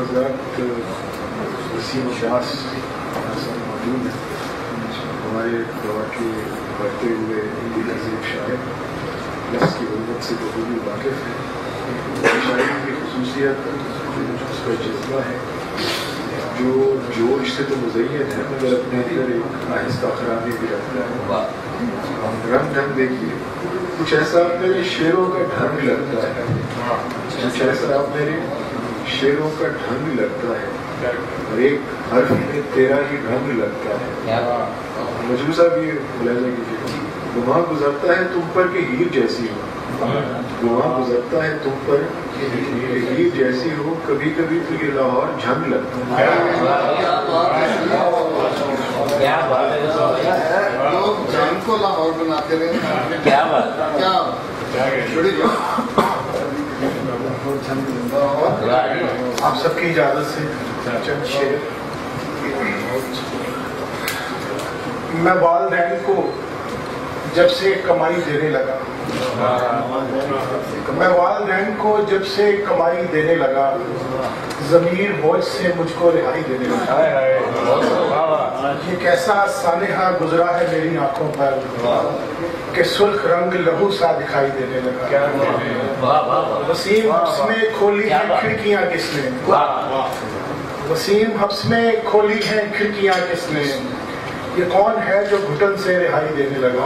حضرات وسیم عباس موجود ہیں، ہمارے دوا کے بڑھتے ہوئے ہندی تہذیب شاعر، لفظ کی غربت سے بخوبی واقف ہے. شاعری کی خصوصیت اس کا جذبہ ہے جو جوش سے تو مزین ہے مگر اپنے اندر ایک آہستہ خرابی بھی رکھتا ہے. رنگ ڈھنگ دیکھیے، کچھ ایسا میرے شعروں کا ڈھنگ لگتا ہے، کچھ ایسا میرے شعروں کا ڈھنگ لگتا ہے، اور ایک حرف میں تیرا ہی ڈھنگ لگتا ہے. مجھو صاحب یہ ملاحظہ کیجیے، گماں گزرتا ہے تم پر کہ ہیر جیسی ہو، گماں گزرتا ہے تم پر کہ ہیر جیسی ہو، کبھی کبھی تو یہ لاہور جھنگ لگتا ہے. لوگ جان کو لاہور بناتے رہے. کیا بات، آپ سب کی اجازت سے چند شعر. میں والدین کو جب سے کمائی دینے لگا، میں والدین کو جب سے کمائی دینے لگا، ضمیر بوجھ سے مجھ کو رہائی دینے لگا. یہ کیسا سانحہ گزرا ہے میری آنکھوں پر کہ سرخ رنگ لہو سا دکھائی دینے لگا. وسیم حبس میں کھولی ہیں کھڑکیاں کس نے، وسیم حبس میں کھولی ہیں کھڑکیاں کس نے، یہ کون ہے جو گھٹن سے رہائی دینے لگا.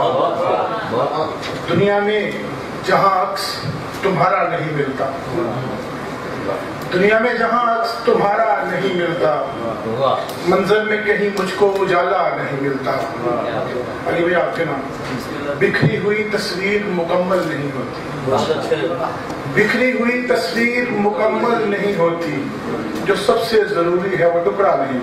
دنیا میں جہاں عکس تمہارا نہیں ملتا، دنیا میں جہاں عکس تمہارا نہیں ملتا، منظر میں کہیں مجھ کو اجالا نہیں ملتا. علی بھائی آپ کے نام. بکھری ہوئی تصویر مکمل نہیں ہوتی، بکھری ہوئی تصویر مکمل نہیں ہوتی، جو سب سے ضروری ہے وہ ٹکڑا نہیں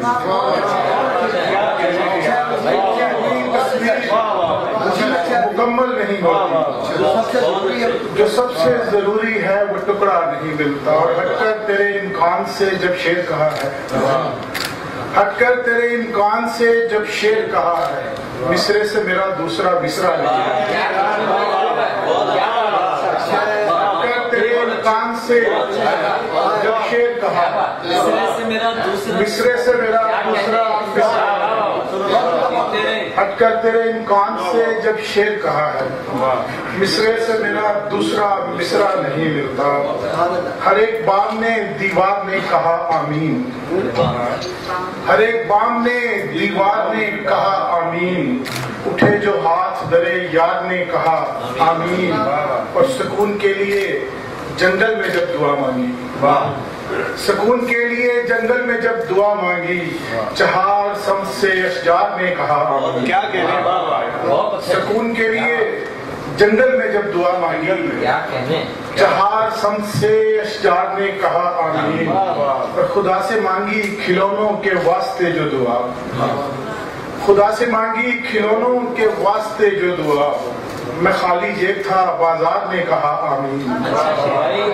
مکمل نہیں ہوتی، جو سب سے ضروری ہے وہ ٹکڑا نہیں ملتا. اور ہٹ کر تیرے امکان سے جب شعر کہا ہے، ہٹ کر تیرے امکان سے جب شعر کہا ہے، مصرے سے میرا دوسرا مصرع نہیں ہے. ہٹ کر تیرے امکان سے جب شعر کہا، مصرے سے میرا دوسرا مصرع، ہٹ کر تیرے امکان سے جب شعر کہا ہے، مصرے سے میرا دوسرا مصرع نہیں ملتا. ہر ایک بام نے دیوار نے کہا آمین، ہر ایک بام نے دیوار نے کہا آمین، اٹھے جو ہاتھ درے یار نے کہا آمین. اور سکون کے لیے جنگل میں جب دعا مانگی، سکون کے لیے جنگل میں جب دعا مانگی، چہار سمت سے اشجار نے کہا آمین. کیا کہنے، سکون کے لیے جنگل میں جب دعا مانگی، چہار سمت سے اشجار نے کہا آمین. اور خدا سے مانگی کھلونوں کے واسطے جو دعا، خدا سے مانگی کھلونوں کے واسطے جو دعا، میں خالی جیب تھا بازار نے کہا آمین.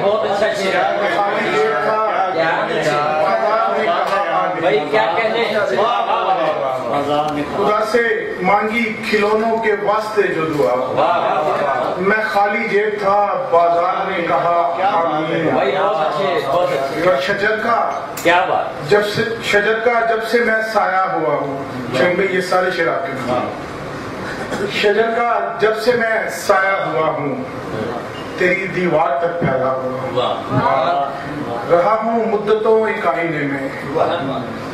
بہت اچھا شعر، میں خالی جیب تھا بازار نے کہا آمین. کیا کہنے، خدا سے مانگی کھلونوں کے واسطے جو دعا، میں خالی جیب تھا بازار نے کہا آمین. اور شجر کا کیا بات، جب سے شجر کا جب سے میں سایہ ہوا ہوں، شنگ میں یہ سارے شعر آپ کے نام. شجر کا جب سے میں سایہ ہوا ہوں، تیری دیوار تک پھیلا ہوا ہوں، رہا ہوں مدتوں ایک آئینے میں،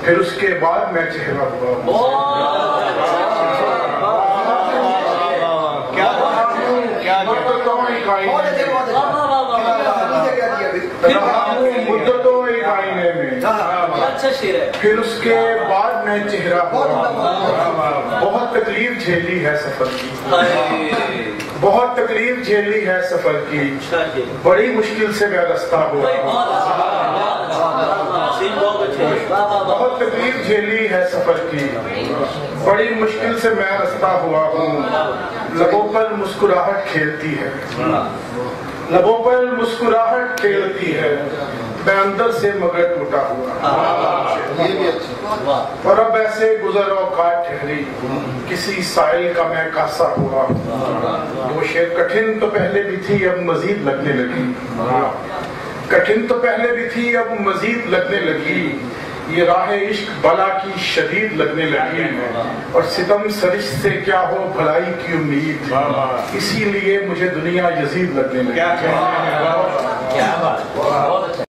پھر اس کے بعد میں چہرہ ہوا ہوں. مدتوں ایک آئینے میں، پھر اس کے بعد میں چہرہ ہوا. بہت تکلیف جھیلی ہے سفر کی، بہت تکلیف جھیلی ہے سفر کی، بڑی مشکل سے میں رستہ ہوا. بہت تکلیف جھیلی ہے سفر کی، بڑی مشکل سے میں رستہ ہوا ہوں. لبوں پر مسکراہٹ کھیلتی ہے، لبوں پر مسکراہٹ کھیلتی ہے، میں اندر سے مگر ٹوٹا ہوا. اور اب ایسے گزر اوقات ٹھہری، کسی سائل کا میں کاسا ہوا. وہ شعر کٹھن تو پہلے بھی تھی، اب مزید لگنے لگی. کٹھن تو پہلے بھی تھی اب مزید لگنے لگی، یہ راہ عشق بلا کی شدید لگنے لگی، اور ستم سرش سے کیا ہو بھلائی کی امید، اسی لیے مجھے دنیا یزید لگنے لگی۔ کیا بات، بہت اچھا۔